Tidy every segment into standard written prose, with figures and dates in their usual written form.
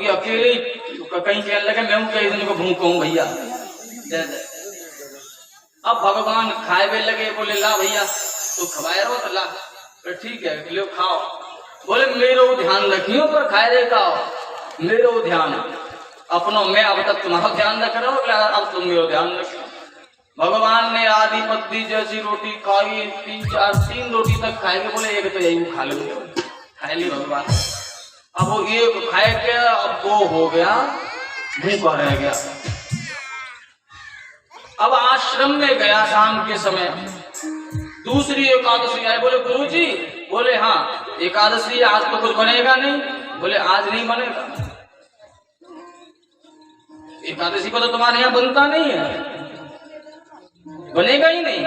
क्योंकि अकेले कहीं कहने लगे मैं कई दिन को भूखा हूँ भैया दे दे। अब भगवान खाए भी लगे, बोले ला भैया तू खवाए रहो तो ला, तो ठीक है लो खाओ। बोले मेरो ध्यान रखियो पर खाए रहे खाओ, मेरो ध्यान अपनो, मैं अब तक तुम्हारा ध्यान रख रहा हूँ, अब तुम मेरो ध्यान रखो। भगवान ने आधी पत्ती जैसी रोटी खाई, 3 रोटी तक खाएंगे, बोले एक तो यही खा लेंगे, खाए ली भगवान। अब वो एक खाए के अब 2 हो गया, भूखा रह गया। अब आश्रम में गया शाम के समय, दूसरी एकादशी आई, बोले गुरुजी, बोले हाँ एकादशी आज तो कुछ बनेगा नहीं, बोले आज नहीं बनेगा, एकादशी को तो तुम्हारे यहाँ बनता नहीं है, बनेगा ही नहीं।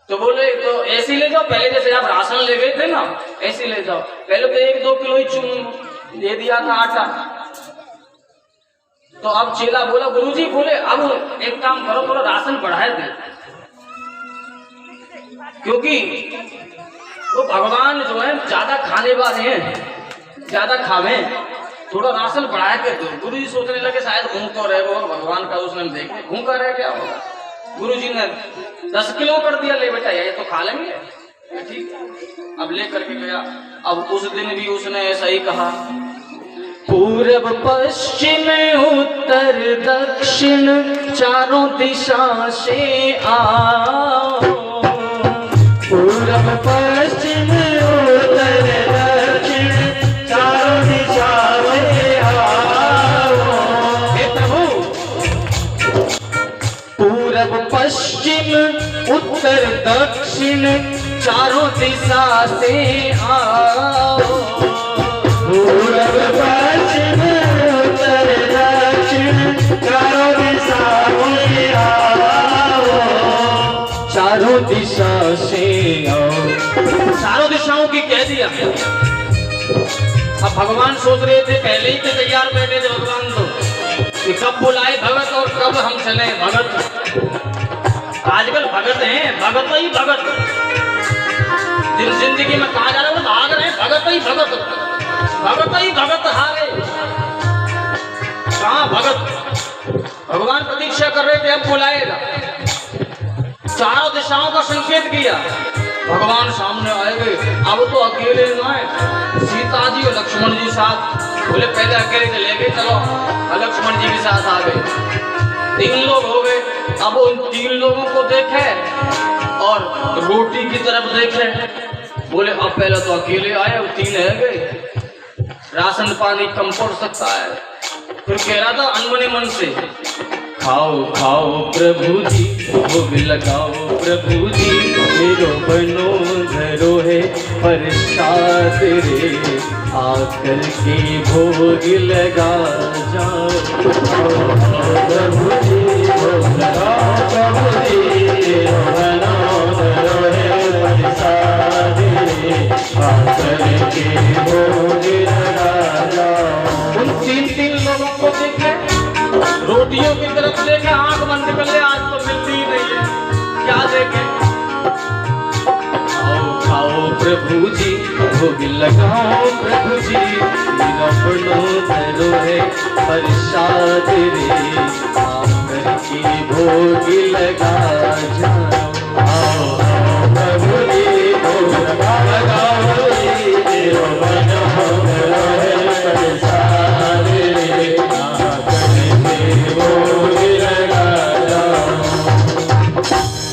तो बोले तो ऐसे ले जाओ, पहले जैसे आप राशन ले गए थे ना ऐसे ले जाओ, पहले तो 1-2 किलो ही चून दे दिया था आटा। तो अब चेला बोला गुरुजी, बोले अब एक काम करो थोड़ा राशन बढ़ाए दे, क्योंकि तो भगवान जो है ज्यादा खाने वाले हैं, ज्यादा खावे, थोड़ा राशन बढ़ा के दो। गुरु जी सोचने लगे शायद भूखा रह गया, भगवान का उसने देखे भूखा रह गया होगा, गुरु जी ने 10 किलो कर दिया, ले बेटा ये तो खा लेंगे, ठीक है। अब ले करके गया। अब उस दिन भी उसने ऐसा ही कहा, पूर्व पश्चिम उत्तर दक्षिण चारों दिशा से आओ, पूर्व पश्चिम उत्तर दक्षिण चारों दिशा से आओ। हे प्रभु, पूर्व पश्चिम उत्तर दक्षिण चारों दिशा से आओ, पूर्व पश्चिम उत्तर दक्षिण चारों दिशाओं से आओ, चारों दिशा से आओ। चारों दिशाओं की कह दिया। अब भगवान सोच रहे थे, पहले ही थे तैयार बैठे थे भगवान तो, कि कब बुलाए भगत और कब हम चले भगत। आजकल भगत हैं, भगत ही भगत, जिन जिंदगी में कहा जा रहा है वो भाग रहे हैं, भगत ही भगत, भगत ही भगत हारे, कहाँ भगत। भगवान प्रतीक्षा कर रहे थे अब बुलाएगा, चारों दिशाओं का संकेत किया, भगवान सामने आए गए। अब तो अकेले न है, सीता जी और लक्ष्मण जी साथ, बोले पहले अकेले चले गए, चलो लक्ष्मण जी के साथ आ गए, 3 लोग हो गए। अब उन 3 लोगों को देखे और रोटी की तरफ देखे, बोले अब पहले तो अकेले आए, अब 3 है गए, राशन पानी कम पड़ सकता है। फिर कह रहा था अनमने मन से, खाओ खाओ प्रभु जी, भोग लगाओ प्रभु जी, मेरो बनो धरो है प्रसाद रे, आकर के भोग लगा जाओ। प्रभु जी भोग लगाओ, प्रभु जी मेरो बनो धरो है प्रसाद रे, आकर के भोग लगा जाओ। उन 3 लोगों को देखे, रोटियों की तरफ देखे, आंख बंद कर ले, आज तो मिलती ही नहीं है, क्या देखे। खाओ खाओ प्रभु जी, भोग लगाओ प्रभु जी, मेरा बनो धरो है प्रसाद रे, आकर के भोग लगा जाओ। आओ प्रभु जी भोग लगाओ, मेरा बनो धरो है प्रसाद रे,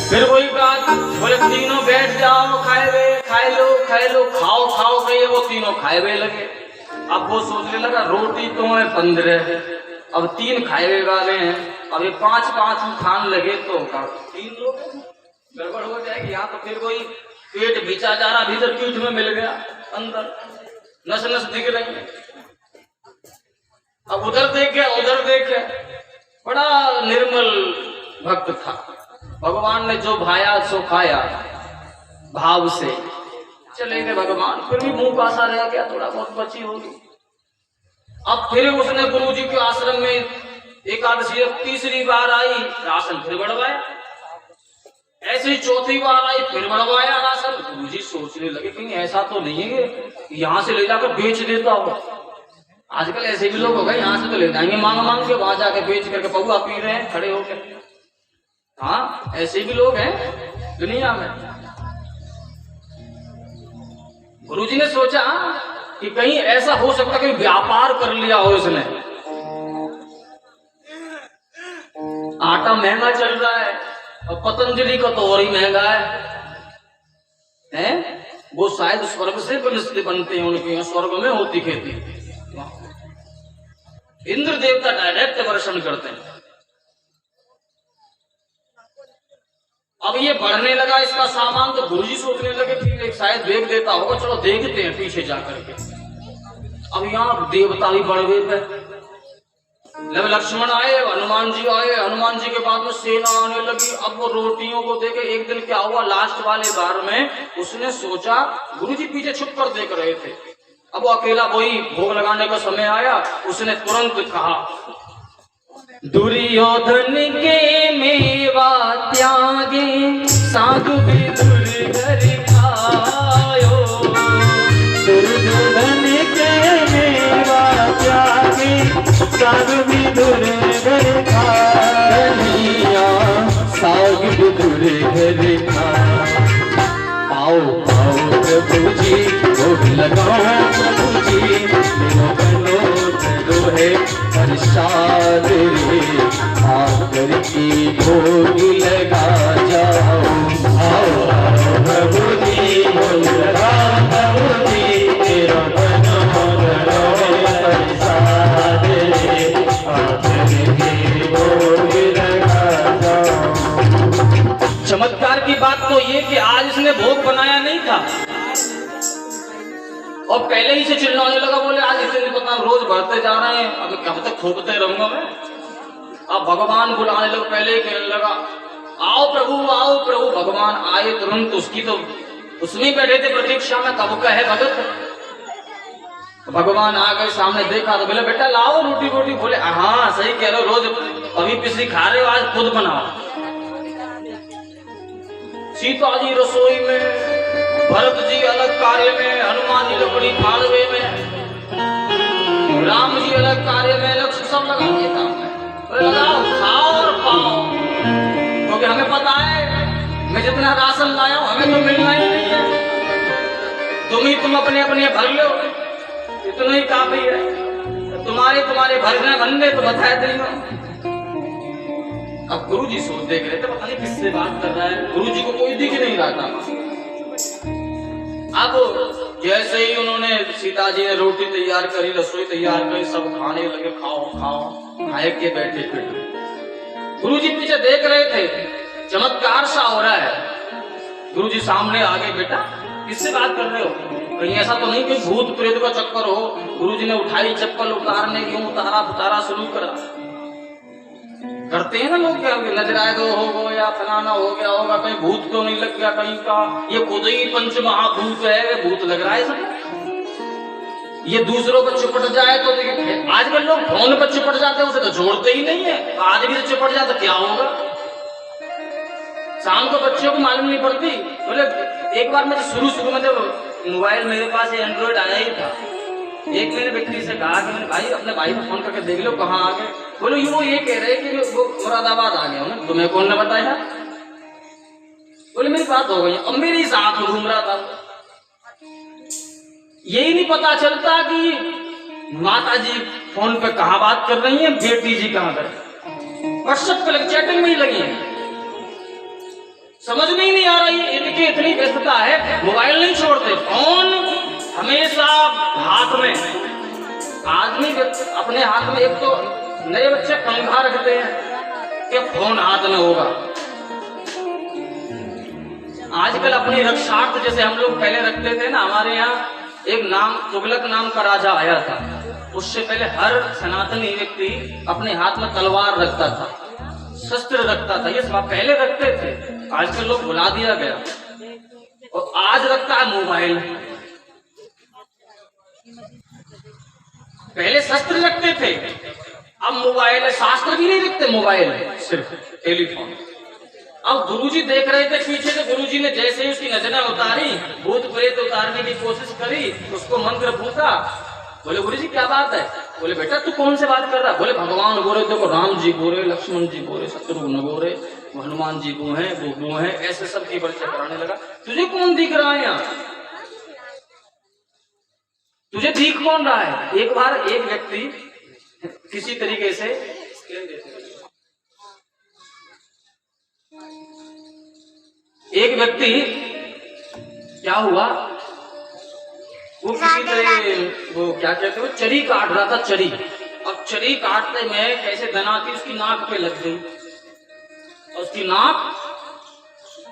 फिर वही बात, बोले 3 बैठ जाओ, खाए लो, खाओ खाओ गए, वो 3 खाए हुए लगे। अब वो सोचने लगा रोटी तो है 15, अब 3 खाए हुए वाले हैं, अब ये 5-5 खान लगे तो 3 लोग गड़बड़ हो जाएगी। यहाँ तो फिर कोई पेट बिछा जा रहा, भीतर पीठ में मिल गया, अंदर नस नस दिख रही है। अब उधर देखे, बड़ा निर्मल भक्त था, भगवान ने जो भाया सो खाया, भाव से चले गए भगवान। फिर भी मुंह पासा रह गया, थोड़ा बहुत बची होगी। अब फिर उसने गुरु जी के आश्रम में एकादशी 3री बार आई, राशन फिर बढ़वाया, ऐसे ही चौथी बार आई, फिर बढ़वाया राशन। गुरुजी सोचने लगे कहीं ऐसा तो नहीं है कि यहाँ से ले जाकर बेच देता हो। आजकल ऐसे भी लोग हो गए, यहाँ से तो ले जाएंगे मांग मांग के, वहां जाके बेच करके पौआ पी रहे हैं खड़े होकर। हाँ, ऐसे भी लोग हैं दुनिया में। गुरुजी ने सोचा कि कहीं ऐसा हो सकता कि व्यापार कर लिया हो इसने। आटा महंगा चल रहा है और पतंजलि का तो और ही महंगा है? वो शायद स्वर्ग से बनते हैं, उनके यहाँ स्वर्ग में होती खेती। इंद्र देवता डायरेक्ट वर्षण करते हैं। अब ये बढ़ने लगा इसका सामान, तो गुरुजी सोचने लगे कि एक शायद देख देता होगा, चलो देखते हैं पीछे जाकर के। अब यहाँ देवता भी बढ़ गए थे। जब लक्ष्मण आए, हनुमान जी आए, हनुमान जी के बाद में सेना आने लगी। अब वो रोटियों को देखे। एक दिन क्या हुआ, लास्ट वाले बार में उसने सोचा, गुरुजी पीछे छुप कर देख रहे थे, अब वो अकेला वही भोग लगाने का समय आया, उसने तुरंत कहा, दुर्योधन के मेवा त्यागे साधु विदुर घर खायो। दुर्योधन के मेवा त्यागे साधु विदुर घर खायो। साधु विदुर घर खायो। आओ आओ प्रभु जी, भोग लगाओ प्रभु जी, बनो करो है प्रसाद रे, आकर की भोग लगा जाओ। आओ आओ प्रभु जी, भोग लगाओ प्रभु जी, तेरा बनो करो है प्रसाद रे, आकर की भोग लगा जाओ। चमत्कार की बात तो ये कि आज इसने भोग बनाया नहीं था और पहले ही से चिल्लाने लगा, बोले आज इतने पता रोज बढ़ते जा रहे हैं, अब कब तक थोपते रहूंगा मैं। अब भगवान बुलाने लगा, पहले ही कहने लगा, आओ प्रभु आओ प्रभु। भगवान आए तुरंत, उसकी तो उसमें बैठे थे प्रतीक्षा में, कब का है भगत। तो भगवान आ गए, सामने देखा तो बोले, बेटा लाओ रोटी रोटी। बोले हाँ सही कह रहे हो, रोज अभी पिछली खा रहे हो, आज खुद बनाओ। सीता जी रसोई में, भरत जी अलग कार्य में, हनुमान जी लकड़ी फाड़वे में, राम जी अलग कार्य में, लक्ष्य सब लगा देता। लगाओ खाओ और पाओ, क्योंकि हमें पता है मैं जितना राशन लाया हूं हमें तो मिलना ही नहीं है। तुम अपने अपने भर लो, इतना ही काफी है। तुम्हारे भरने बनने तो बताए नहीं हो। अब गुरुजी सोच देख रहे थे, पता नहीं किससे बात कर रहा है, गुरुजी को कोई दिख नहीं रहा था। अब जैसे ही उन्होंने, सीता जी ने रोटी तैयार करी, रसोई तैयार करी, सब खाने लगे, खाओ खाओ, खाए के बैठे फिर गुरुजी पीछे देख रहे थे, चमत्कार सा हो रहा है। गुरुजी सामने आ गए, बेटा किससे बात कर रहे हो, कहीं ऐसा तो नहीं कि भूत प्रेत का चक्कर हो। गुरुजी ने उठाई चप्पल, उतारने क्यों उतारा शुरू करा। करते हैं ना लोग, क्या नजराए दो हो गो या फलाना हो गया होगा, कहीं भूत तो नहीं लग गया कहीं का, ये खुद ही पंच महाभूत है, भूत लग रहा है सब। ये दूसरों पर चिपट जाए तो देखिए, आजकल लोग फोन पर चिपट जाते हैं, उसे तो छोड़ते ही नहीं है। आज भी चिपट जाए तो क्या होगा। शाम को बच्चों को मालूम नहीं पड़ती। बोले एक बार मैं शुरू में जब मोबाइल मेरे पास एंड्रॉइड आया ही था, एक मैंने बेटी से कहा कि मैंने भाई अपने भाई को फोन करके देख लो कहाँ आ गए। बोलो ये कह रहे कि वो मुरादाबाद आ गया हूँ, तुम्हें कौन ने बताया। बोले मेरी बात हो गई, अब मेरे साथ घूम रहा था। यही नहीं पता चलता कि माता जी फोन पे कहाँ बात कर रही हैं, बेटी जी कहाँ कर, व्हाट्सएप पे चैटिंग में ही लगी है। समझ में ही नहीं आ रही, इनकी इतनी व्यस्तता है, मोबाइल नहीं छोड़ते, फोन हमेशा हाथ में। आदमी अपने हाथ में, एक तो नए बच्चे पंखा रखते हैं कि फोन हाथ में होगा। आजकल अपनी रक्षार्थ जैसे हम लोग पहले रखते थे ना, हमारे यहाँ एक नाम तुगलक नाम का राजा आया था, उससे पहले हर सनातनी व्यक्ति अपने हाथ में तलवार रखता था, शस्त्र रखता था, ये सब पहले रखते थे। आजकल लोग भुला दिया गया और आज रखता है मोबाइल। पहले शस्त्र रखते थे, अब मोबाइल है। शास्त्र भी नहीं रखते, मोबाइल है, सिर्फ टेलीफोन। अब गुरुजी देख रहे थे पीछे से, गुरुजी ने जैसे ही उसकी नजरें उतारी, भूत प्रेत उतारने की कोशिश करी, उसको मंत्र फूका। बोले गुरुजी क्या बात है? बोले बेटा तू कौन से बात कर रहा? बोले भगवान बोले, देखो राम जी बोले, लक्ष्मण जी बोले, शत्रुघ्न बोले, हनुमान जी वो हैं, ऐसे सब की परिचय कराने लगा। तुझे कौन दिख रहा है यहाँ? तुझे दिख कौन रहा है? एक बार एक व्यक्ति किसी तरीके से एक व्यक्ति क्या हुआ, वो किसी तरह वो क्या कहते हैं, चरी काट रहा था, चरी। अब चरी काटते में कैसे दनाती उसकी नाक पे लग गई और उसकी नाक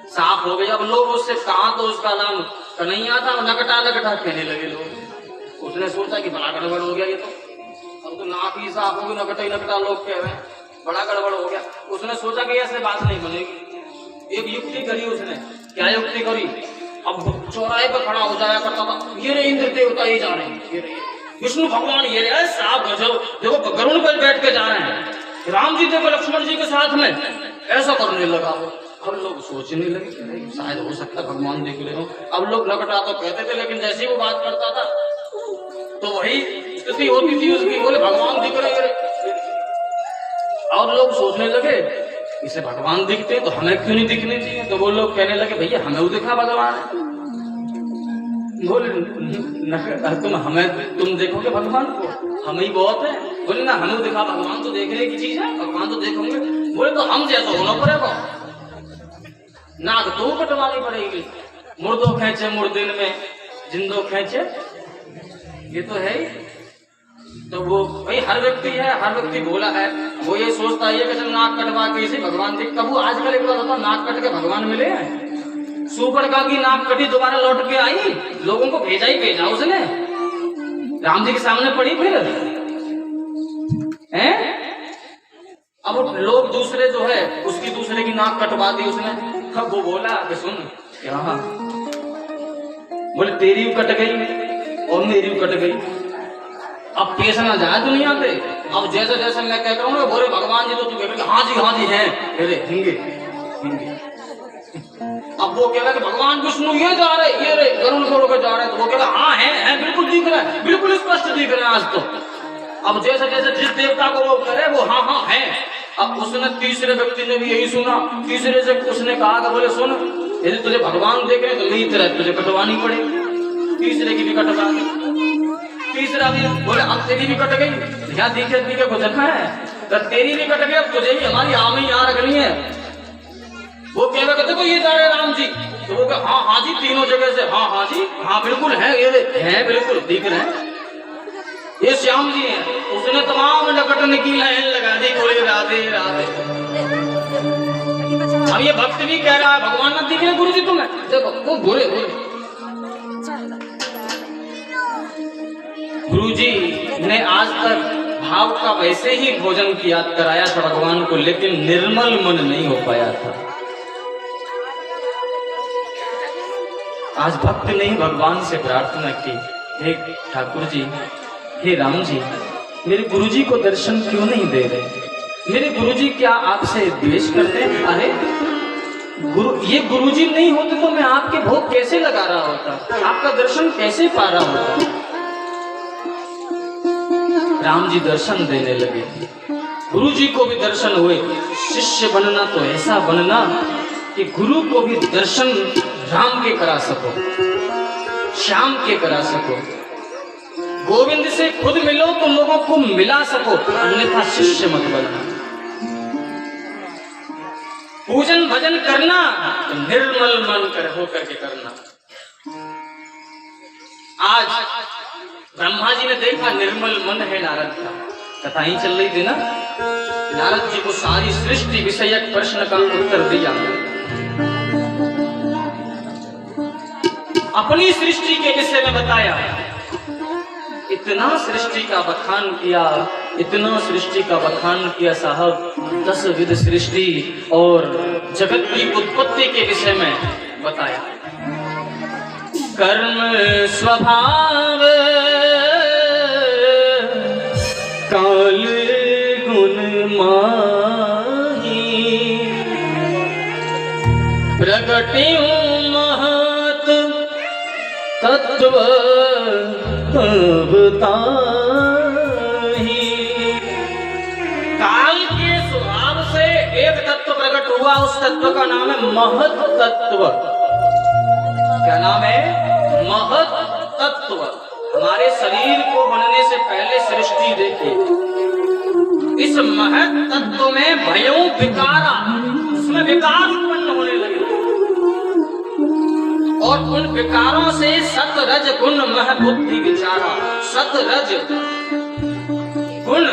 साफ हो गई। अब लोग उससे कहा तो उसका नाम कन्हैया था, नकटा नकटा कहने लगे लोग। उसने सोचा कि बड़ा गड़बड़ हो गया ये तो, अब तो नाक ही साफ होगी, नकटा ही नकटा लोग कह रहे हैं, बड़ा गड़बड़ हो गया। उसने सोचा कि ऐसे बात नहीं बनेगी। एक युक्ति करी उसने। क्या युक्ति करी? अब चौराहे पर खड़ा हो जाया करता था, ये रे इंद्र देवता ये जा रहे हैं, ये रे विष्णु भगवान ये रे, साहब गजब, देखो गरुड़ पर बैठ के जा रहे हैं, राम जी देखो लक्ष्मण जी के साथ में, ऐसा करने लगा वो। अब लोग सोचने लगे कि शायद हो सकता भगवान देख रहे हो। अब लोग नकटा तो कहते थे, लेकिन जैसे ही वो बात करता था तो वही स्थिति होती थी उसकी, बोले भगवान दिख रहे। और लोग सोचने लगे इसे भगवान दिखते तो हमें क्यों नहीं दिखने चाहिए? तो वो लोग कहने लगे भैया हमें दिखा भगवान है। बोले तुम हमें, तुम देखोगे भगवान को, हम ही बहुत है। बोले ना हमें दिखा, भगवान तो देखने की चीज है, भगवान तो देखोगे। बोले तो हम जैसा होना पड़ेगा, नाक तो कटवानी पड़ेगी, मुर्दो खेचे मुर्दिन में जिंदो खेचे, ये तो है ही। तो वो भाई हर व्यक्ति है, हर व्यक्ति भोला है, वो ये सोचता है कि चल नाक कटवा के इसे भगवान देख। कबू आजकल एक बात होता, नाक कट के भगवान मिले हैं। सुपर्णखा की नाक कटी दोबारा लौट के आई, लोगों को भेजा ही भेजा उसने, राम जी के सामने पड़ी फिर हैं। अब लोग दूसरे जो है उसकी दूसरे की नाक कटवा दी उसने। अब वो बोला कि सुन क्या, बोले तेरी भी कट गई और मेरी भी कट गई, अब पेश ना जाए दुनिया पे। अब जैसे जैसे मैं कह रहा हूँ बोले भगवान जी तो तू कह हाँ जी हैं, अरे हिंगे हिंगे। अब वो कह रहा कि भगवान विष्णु ये जा रहे, ये रे गरुड़ को लेकर जा रहे, तो वो कह रहा हाँ है बिल्कुल दिख रहा है, बिल्कुल स्पष्ट दिख रहे हैं आज तो। अब जैसे जैसे जिस देवता को वो करे वो हाँ है। अब उसने तीसरे व्यक्ति ने भी यही सुना, तीसरे से उसने कहा कि बोले सुन यदि तुझे भगवान देख रहे तो मेरी तरह तुझे कटवानी पड़ेगी। तीसरे की भी कटवा दी। तीसरा भी बोले अब तेरी भी कट गई, यहाँ दिखे कुछ है तो तेरी भी कट गई, अब तुझे भी हमारी आम ही यहाँ रखनी है। वो कह रहे देखो ये जा रहे राम जी, तो वो कह हाँ जी तीनों जगह से हाँ जी हाँ बिल्कुल है, ये है बिल्कुल दिख रहे हैं, ये श्याम जी हैं। उसने तमाम लकटने की लाइन लगा दी, बोले राधे राधे। अब ये भक्त भी कह रहा है भगवान ना दिख रहे गुरु जी तुम्हें, देखो वो बुरे गुरुजी ने आज तक भाव का वैसे ही भोजन किया कराया था भगवान को, लेकिन निर्मल मन नहीं हो पाया था। आज भक्त ने ही भगवान से प्रार्थना की, हे ठाकुर जी, हे राम जी, मेरे गुरुजी को दर्शन क्यों नहीं दे रहे? मेरे गुरुजी क्या आपसे द्वेष करते हैं? अरे ये गुरुजी नहीं होते तो मैं आपके भोग कैसे लगा रहा होता, आपका दर्शन कैसे पा रहा होता? राम जी दर्शन देने लगे, गुरु जी को भी दर्शन हुए। शिष्य बनना तो ऐसा बनना कि गुरु को भी दर्शन राम के करा सको, श्याम के करा सको, गोविंद से खुद मिलो तो लोगों को मिला सको, अन्यथा शिष्य मत बनना। पूजन भजन करना तो निर्मल मन कर होकर के करना। आज ब्रह्मा जी ने देखा निर्मल मन है नारद का, कथा ही चल रही थी ना, नारद जी को सारी सृष्टि विषयक प्रश्न का उत्तर दिया, अपनी सृष्टि के विषय में बताया, इतना सृष्टि का बखान किया, इतना सृष्टि का बखान किया साहब, 10 विध सृष्टि और जगत की उत्पत्ति के विषय में बताया। कर्म स्वभाव काल गुण माही, प्रगटियों महत तत्व बताहि। काल के स्वभाव से एक तत्व प्रकट हुआ, उस तत्व का नाम है महत तत्व। क्या नाम है? महत तत्व। हमारे शरीर को बनने से पहले सृष्टि देखी, इस महत तत्व में भयों विकारा, उसमें विकार उत्पन्न होने लगे और उन विकारों से सत रज गुण मह बुद्धि विचारा। सत रज गुण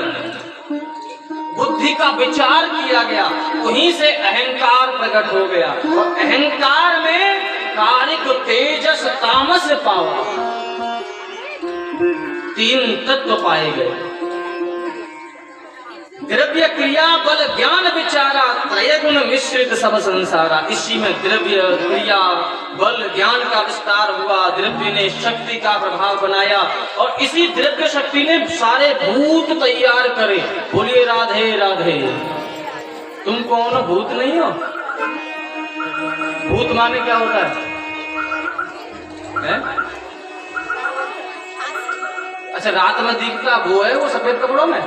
बुद्धि का विचार किया गया, वहीं से अहंकार प्रकट हो गया और अहंकार में कारिक तेजस तामस पावा, तीन तत्व पाए गए। द्रव्य क्रिया बल ज्ञान विचारा, त्रय गुण मिश्रित सब संसारा। इसी में द्रव्य क्रिया बल ज्ञान का विस्तार हुआ, द्रव्य ने शक्ति का प्रभाव बनाया और इसी द्रव्य शक्ति ने सारे भूत तैयार करे। बोलिए राधे राधे। तुम कौन हो? भूत नहीं हो? भूत माने क्या होता है? अच्छा, रात में दिखता वो है, वो सफेद कपड़ों में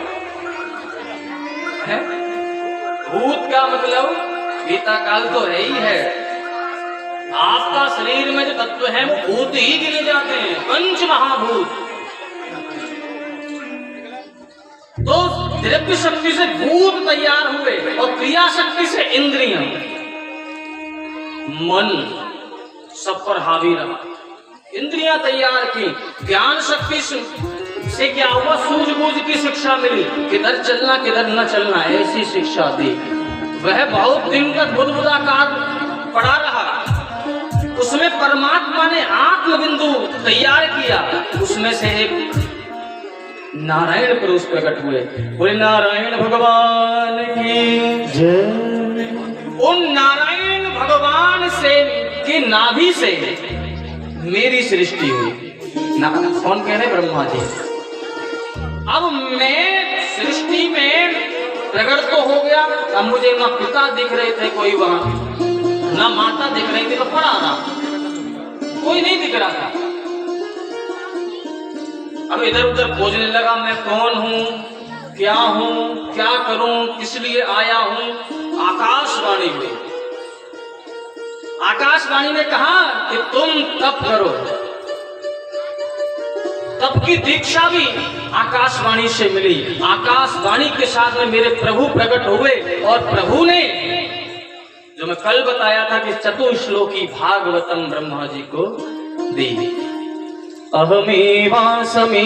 है? भूत का मतलब गीता काल तो है ही है। आपका शरीर में जो तत्व है वो भूत ही गिने जाते हैं, पंच महाभूत। तो द्रव्य शक्ति से भूत तैयार हुए और क्रिया शक्ति से इंद्रियां, मन सब पर हावी रहा, इंद्रियां तैयार की। ज्ञान शक्ति से क्या हुआ? सूझबूझ की शिक्षा मिली, किधर चलना किधर न चलना, ऐसी शिक्षा दी। वह बहुत दिन तक बुद्बुदाकार पड़ा रहा, उसमें परमात्मा ने आत्म बिंदु तैयार किया, उसमें से एक नारायण पुरुष प्रकट हुए। बोले नारायण भगवान की जय। उन नारायण भगवान से की नाभि से मेरी सृष्टि हुई। कौन कह रहे? ब्रह्मा जी। अब मैं सृष्टि में प्रकट तो हो गया, अब मुझे न पिता दिख रहे थे कोई वहां, न माता दिख रही थी, तो पड़ा रहा, कोई नहीं दिख रहा था। अब इधर उधर खोजने लगा, मैं कौन हूं, क्या हूं, क्या करूं, किस लिए आया हूं। आकाशवाणी हुई। आकाशवाणी ने कहा कि तुम तप करो। तप की दीक्षा भी आकाशवाणी से मिली। आकाशवाणी के साथ में मेरे प्रभु प्रकट हुए और प्रभु ने जो मैं कल बताया था कि चतुश्लोकी भागवतम ब्रह्मा जी को दी। अहमेवासमेवाग्रे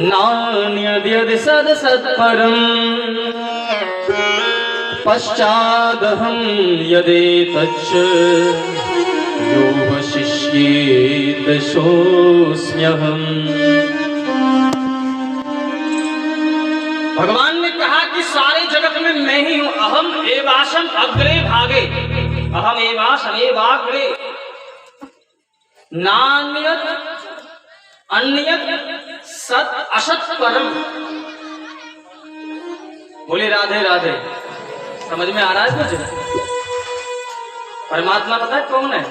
नान्यद्यदि सदसत्परम् पश्चादहं यदेतच्च यो वशिष्येत सोऽस्म्यहम्। भगवान ने कहा कि सारे जगत में मैं ही हूं। अहम एवासम अग्रे भागे, अहम एवासम एवाग्रे नान्यत अन्यत सत असत परम। बोले राधे राधे। समझ में आ रहा है कुछ? परमात्मा पता है कौन है?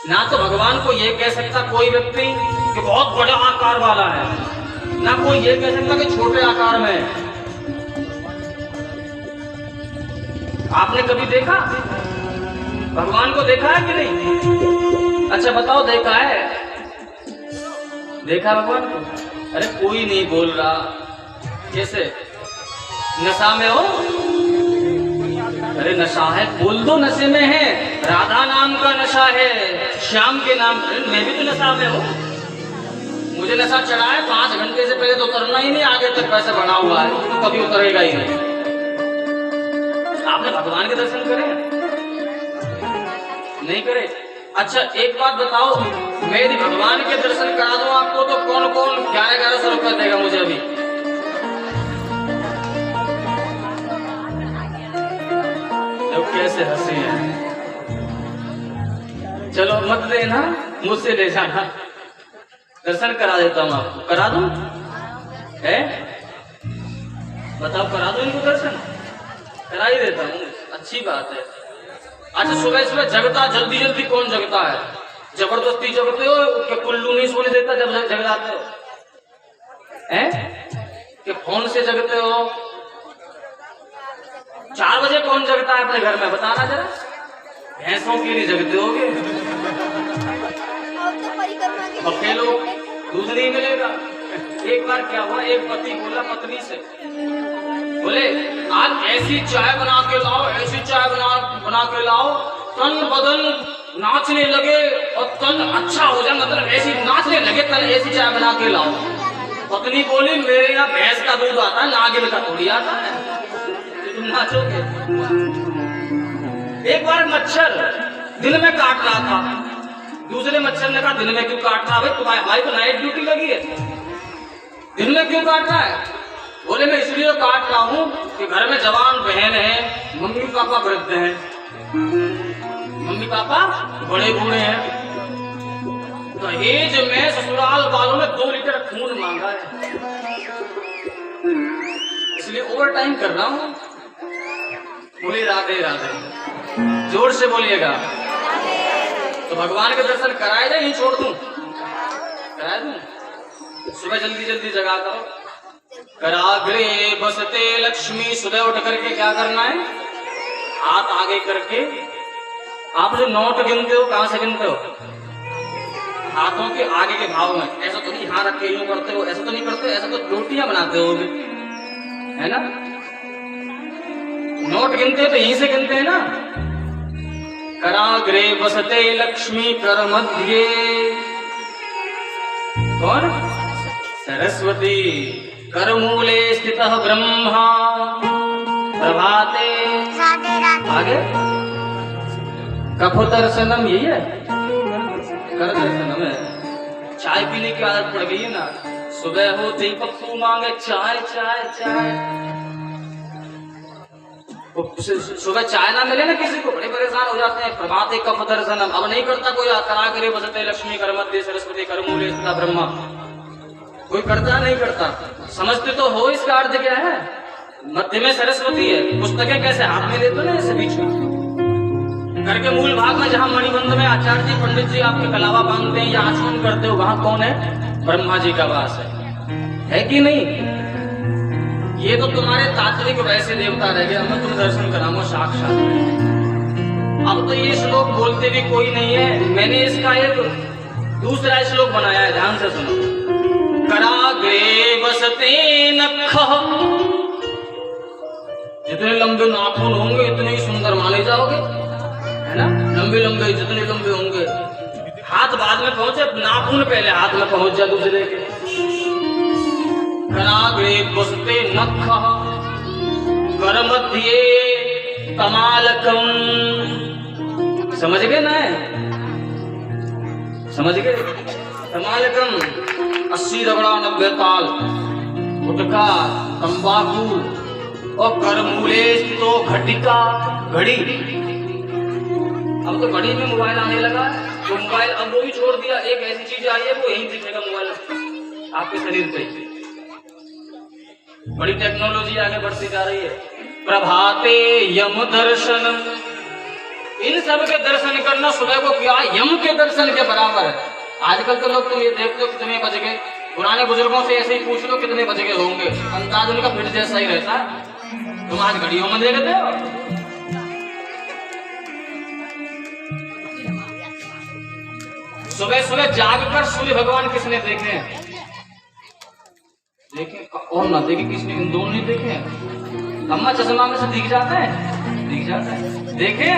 ना तो भगवान को ये कह सकता कोई व्यक्ति कि बहुत बड़ा आकार वाला है, ना कोई ये कह सकता कि छोटे आकार में। आपने कभी देखा भगवान को? देखा है कि नहीं? अच्छा बताओ, देखा है? देखा भगवान को? अरे कोई नहीं बोल रहा। कैसे? नशा में हो? अरे नशा है, बोल दो नशे में है। राधा नाम का नशा है, श्याम के नाम। मैं भी तो नशा में हूँ। मुझे नशा चढ़ा है, 5 घंटे से पहले तो उतरना ही नहीं, आगे तक वैसे बना हुआ है, तो कभी उतरेगा ही नहीं। आपने भगवान के दर्शन करे? नहीं करे? अच्छा एक बात बताओ, मैं यदि भगवान के दर्शन करा दूं आपको तो कौन कौन 1100 रुपये देगा मुझे अभी? कैसे हंसी है। चलो मत देना, मुझसे ले जाना, दर्शन करा देता हूँ आपको। करा दूं? है बताओ, करा दूं इनको दर्शन? करा ही देता हूँ। अच्छी बात है। अच्छा सुबह सुबह जगता जल्दी जल्दी कौन जगता है? जबरदस्ती जगते हो कि कुल्लू नहीं सोने देता जब जग जाते हो? हैं कि फोन से जगते हो? 4 बजे कौन जगता है अपने घर में बताना जरा? भैंसों के लिए जगते होगे। बके लोग दूध नहीं मिलेगा। एक बार क्या हुआ, एक पति बोला पत्नी से, बोले आज ऐसी चाय बना के लाओ, ऐसी चाय बना के लाओ, तन बदन नाचने लगे और तन अच्छा हो जाए, मतलब ऐसी नाचने लगे तन, ऐसी चाय बना के लाओ। पत्नी बोली मेरे यहाँ भैंस का दूध आता है, नागिन का थोड़ी आता है, तुम नाचोगे। एक बार मच्छर दिन में काट रहा था, दूसरे मच्छर ने कहा दिन में क्यों काट रहा है भाई, हमारी तो नाइट ड्यूटी लगी है, दिन में क्यों काट रहा है? बोले मैं इसलिए काट रहा हूं कि घर में जवान बहन है, मम्मी पापा वृद्ध हैं, मम्मी पापा बड़े बूढ़े हैं, दहेज में ससुराल वालों ने 2 लीटर खून मांगा है, इसलिए ओवर टाइम कर रहा हूं। बोले राधे राधे, जोर से बोलिएगा। तो भगवान के दर्शन कराए जाए, यही छोड़ दूं? कराए दूं? सुबह जल्दी जल्दी जगा करो। कराग्रे बसते लक्ष्मी, सुबह उठ करके क्या करना है? हाथ आगे करके, आप जो नोट गिनते हो कहां से गिनते हो? हाथों के आगे के भाव में। ऐसा तो नहीं हाथ रखे यूं करते हो, ऐसा तो नहीं करते, ऐसा तो रोटियां बनाते हो है ना? नोट गिनते हो तो यहीं से गिनते हैं ना। कराग्रे बसते लक्ष्मी, कर मध्य कौन? सरस्वती, कर मूले स्थितः ब्रह्मा, प्रभाते आगे कफ दर्शनम, यही है कर दर्शनम है। चाय पीने की आदत पड़ गई है ना, सुबह होते ही पप्पू मांगे चाय चाय चाय, सुबह चाय ना मिले ना किसी को बड़े परेशान हो जाते हैं। प्रभाते कफ दर्शनम, अब नहीं करता कोई। कराग्रे बसते लक्ष्मी, कर मध्य सरस्वती, कर मूले स्थितः ब्रह्मा, कोई करता नहीं करता। समझते तो हो इसका अर्थ क्या है? मध्य में सरस्वती है, पुस्तकें कैसे हाथ में लेते ना ऐसे बीच में। घर के मूल भाग में जहाँ मणिबंध में आचार्य जी पंडित जी आपके कलावा बांधते हैं या आचमन करते हो, वहां कौन है? ब्रह्मा जी का वास है कि नहीं? ये तो तुम्हारे तात्विक वैसे देवता रह गए, मैं तुम दर्शन कराऊंगा साक्षात। अब तो ये श्लोक बोलते भी कोई नहीं है, मैंने इसका एक दूसरा श्लोक बनाया है, ध्यान से सुनो। कराग्रे बसते नखः, जितने लंबे नाखून होंगे इतने ही सुंदर माने जाओगे, है ना? लंबे लंबे जितने लंबे होंगे, हाथ बाद में पहुंचे, नाखून पहले हाथ में पहुंच जाए दूसरे के। कराग्रे बसते नखः, कर मध्ये कमालकम, समझ गए ना? समझ गए? कमालकम 80 रगड़ा 90 ताल, गुटखा, तंबाकू और करमूले तो घटिका, घड़ी। अब तो घड़ी में मोबाइल आने लगा, तो मोबाइल अब वो भी छोड़ दिया। एक ऐसी चीज आई है वो यही दिखेगा मोबाइल आपके शरीर पे। बड़ी टेक्नोलॉजी आगे बढ़ती जा रही है। प्रभाते यम दर्शन, इन सब के दर्शन करना सुबह को क्या यम के दर्शन के बराबर है। आजकल तो लोग तुम ये देखते हो कितने बज गए, पुराने बुजुर्गों से ऐसे ही पूछ लो कितने बज गए होंगे, अंदाज उनका फिर जैसा ही रहता है। तुम आज घड़ियों में देखते हो। सुबह सुबह जागकर सूर्य भगवान किसने देखे हैं? देखे और ना देखे किसने? इन दोनों नहीं देखे हैं। अम्मा चश्मा में से दिख जाता है, दिख जाता है। देखे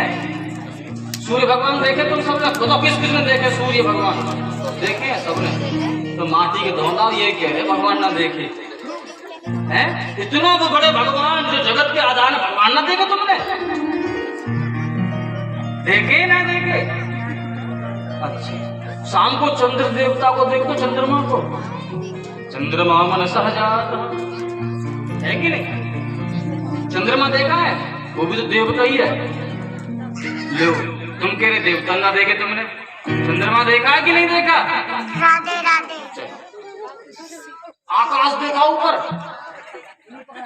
सूर्य भगवान देखे तुम सबने? बताओ किस किसने देखे सूर्य भगवान? देखे हैं सबने। तो माटी के धोना ये कह रहे भगवान ना देखे हैं? इतना तो बड़े भगवान जो जगत के आधार भगवान ना देखे तुमने? देखे ना देखे? अच्छा, शाम को चंद्र देवता को देखो, चंद्रमा को, चंद्रमा मन सहजात है कि नहीं? चंद्रमा देखा है? वो भी तो देवता ही है। लो तुम कह रहे देवता ना देखे तुमने? चंद्रमा देखा है कि नहीं देखा? राधे राधे। आकाश देखा ऊपर?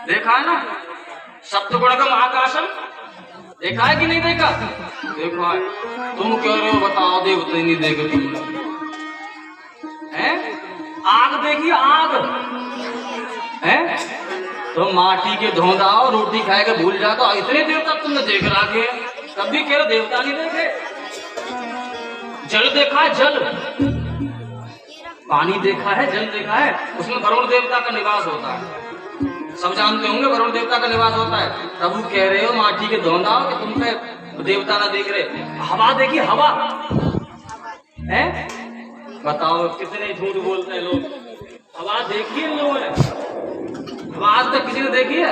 देखा है ना? सप्तगुणकम आकाशम देखा है कि नहीं देखा? देखा है। तुम कह रहे हो बताओ देवता नहीं देखे तुमने? हैं? आग देखी आग हैं? तो माटी के धोंदा और रोटी खाए के भूल जाता, इतने देवता तुमने देख रखे, तब भी कह रहे देवता नहीं देखे। जल देखा है जल, पानी देखा है, जल देखा है, उसमें वरुण देवता का निवास होता है। सब जानते होंगे वरुण देवता का निवास होता है। प्रभु कह रहे हो माटी के धोंदा कि तुम पे देवता ना देख रहे। हवा देखी हवा है? बताओ कितने झूठ बोलते हैं लोग। हवा देखी है लोगों ने? हवा आज तक किसी ने देखी है?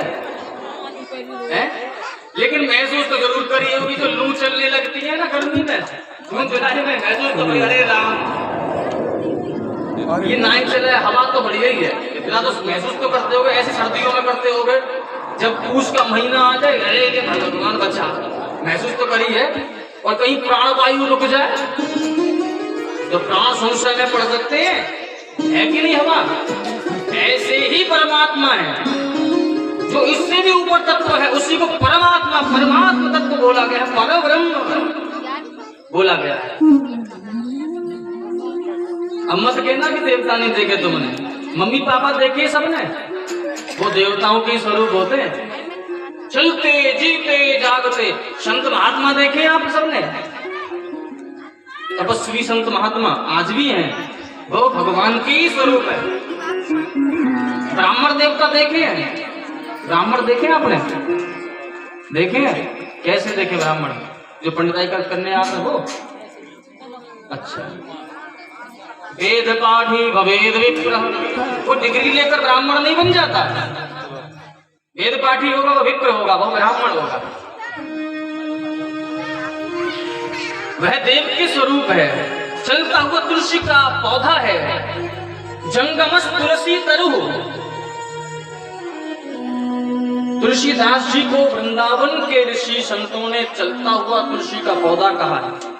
लेकिन महसूस तो जरूर करी होगी। जो लू चलने लगती है ना गर्मी में, जून जुलाई में महसूस तो करी। अरे राम, ये नाइन चले, हवा तो बढ़िया ही है, इतना तो महसूस तो करते होगे। ऐसे सर्दियों में करते होगे जब पूष का महीना आ जाए, अरे ये भगवान बचा, महसूस तो करी है। और कहीं प्राणवायु रुक जाए तो प्राण संशय में पड़ सकते हैं, है कि नहीं हवा? ऐसे ही परमात्मा है, जो इससे भी ऊपर तत्व है, उसी को परमात्मा परमात्मा तत्व बोला गया है, परब्रह्म बोला गया है। अब मत कहना कि देवता नहीं देखे तुमने। मम्मी पापा देखे सबने, वो देवताओं के स्वरूप होते हैं। चलते जीते जागते संत महात्मा देखे आप सबने? तपस्वी संत महात्मा आज भी हैं, वो भगवान के ही स्वरूप है। ब्राह्मण देवता देखे हैं? ब्राह्मण देखे आपने? देखे हैं? कैसे देखे ब्राह्मण? जो पंडिताई करने आते हो? अच्छा। वेद पाठी भवेद विप्रः, वो डिग्री लेकर ब्राह्मण नहीं बन जाता। वेद पाठी होगा वो विप्र होगा, वो ब्राह्मण होगा। वह देव के स्वरूप है। चलता हुआ तुलसी का पौधा है, जंगमस तुलसी तरु। तुलसीदास जी को वृंदावन के ऋषि संतों ने चलता हुआ तुलसी का पौधा कहा है।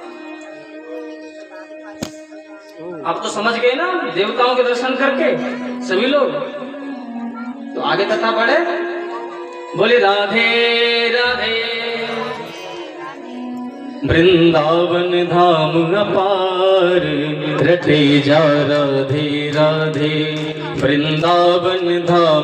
आप तो समझ गए ना देवताओं के दर्शन करके सभी लोग। तो आगे कथा पढ़े। बोले राधे राधे। वृंदावन धाम अपार, रटे जा राधे राधे। वृंदावन धाम